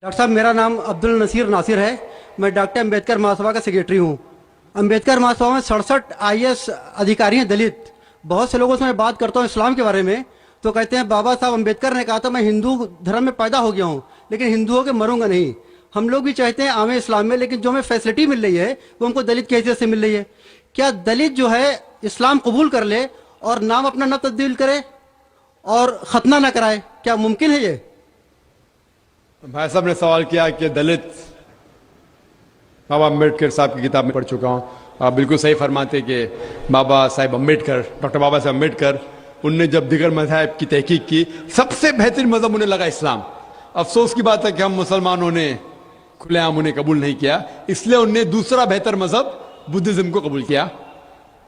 Doctor साहब, मेरा नाम अब्दुल नसीर नासिर है। मैं डॉक्टर अम्बेडकर महासभा का सेक्रेटरी हूँ। अम्बेडकर महासभा में 67 आईएएस अधिकारी हैं दलित। बहुत से लोगों से मैं बात करता हूँ इस्लाम के बारे में, तो कहते हैं बाबा साहब अम्बेडकर ने कहा था मैं हिंदू धर्म में पैदा हो गया हूँ, लेकिन हिंदुओं के मरूंगा नहीं। हम लोग भी चाहते हैं आवे इस्लाम में, लेकिन जो हमें फैसिलिटी मिल रही है वो हमको दलित की हैसियत से मिल रही है। क्या दलित जो है इस्लाम कबूल कर ले और नाम अपना न तब्दील करे और खतना न कराए, क्या मुमकिन है ये? भाई साहब ने सवाल किया कि दलित, बाबा अम्बेडकर साहब की किताब में पढ़ चुका हूँ। आप बिल्कुल सही फरमाते कि बाबा साहेब अम्बेडकर, डॉक्टर बाबा साहेब अम्बेडकर, उनने जब दिगर मज़हब की तहकीक की, सबसे बेहतरीन मज़हब उन्हें लगा इस्लाम। अफसोस की बात है कि हम मुसलमानों ने खुलेआम उन्हें कबूल नहीं किया, इसलिए उनने दूसरा बेहतर मज़हब बुद्धिज़्म को कबूल किया।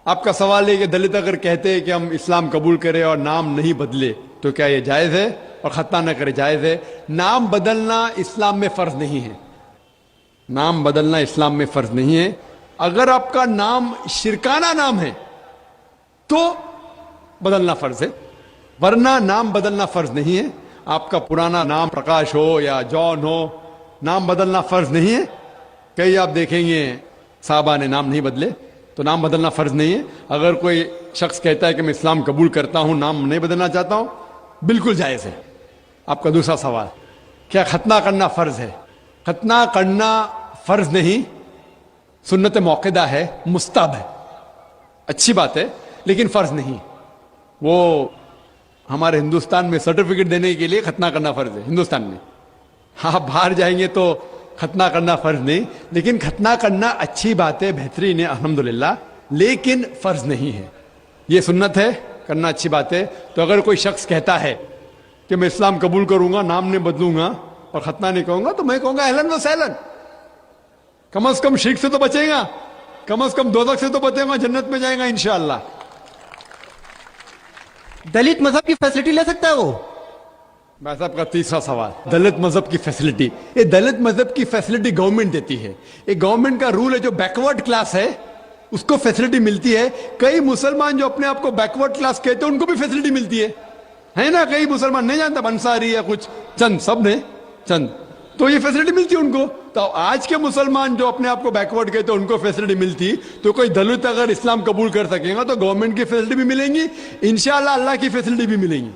आपका सवाल है कि दलित अगर कहते हैं कि हम इस्लाम कबूल करें और नाम नहीं बदले तो क्या ये जायज़ है, और खतना न करे जायज़ है? नाम बदलना इस्लाम में फ़र्ज नहीं है। नाम बदलना इस्लाम में फ़र्ज नहीं है। अगर आपका नाम शिरकाना नाम है तो बदलना फ़र्ज है, वरना नाम बदलना फ़र्ज नहीं है। आपका पुराना नाम प्रकाश हो या जॉन हो, नाम बदलना फ़र्ज नहीं है। कई आप देखेंगे साहबा ने नाम नहीं बदले, तो नाम बदलना फ़र्ज नहीं है। अगर कोई शख्स कहता है कि मैं इस्लाम कबूल करता हूं, नाम नहीं बदलना चाहता हूं, बिल्कुल जायज़ है। आपका दूसरा सवाल, क्या खतना करना फ़र्ज है? खतना करना फ़र्ज नहीं, सुन्नत मौक़िदा है, मुस्तहब है, अच्छी बात है, लेकिन फ़र्ज नहीं। वो हमारे हिंदुस्तान में सर्टिफिकेट देने के लिए खतना करना फ़र्ज है हिंदुस्तान में। हाँ, बाहर जाएंगे तो खतना करना फ़र्ज नहीं, लेकिन खतना करना अच्छी बात है, बेहतरीन है, अल्हम्दुलिल्लाह, लेकिन फ़र्ज नहीं है। ये सुन्नत है, करना अच्छी बात है। तो अगर कोई शख्स कहता है कि मैं इस्लाम कबूल करूंगा, नाम नहीं बदलूंगा और खतना नहीं कहूंगा, तो मैं कहूंगा अहलन व सहलन, कम से कम शिर्क से तो बचेगा, कम से कम दोज़ख से तो बचेगा, जन्नत में जाएगा इंशाअल्लाह। दलित मजहब की फैसिलिटी ले सकता है वो? भाई साहब का तीसरा सवाल, दलित मजहब की फैसिलिटी। ये दलित मजहब की फैसिलिटी गवर्नमेंट देती है। ये गवर्नमेंट का रूल है, जो बैकवर्ड क्लास है उसको फैसिलिटी मिलती है। कई मुसलमान जो अपने आप को बैकवर्ड क्लास कहते हैं उनको भी फैसिलिटी मिलती है ना? कई मुसलमान नहीं जानता, अंसारी या कुछ चंद, सब ने चंद, तो ये फैसिलिटी मिलती है उनको। तो आज के मुसलमान जो अपने आप को बैकवर्ड कहते हैं उनको फैसिलिटी मिलती, तो कोई दलित अगर इस्लाम कबूल कर सकेगा तो गवर्नमेंट की फैसिलिटी भी मिलेंगी, इंशाअल्लाह अल्लाह की फैसिलिटी भी मिलेंगी।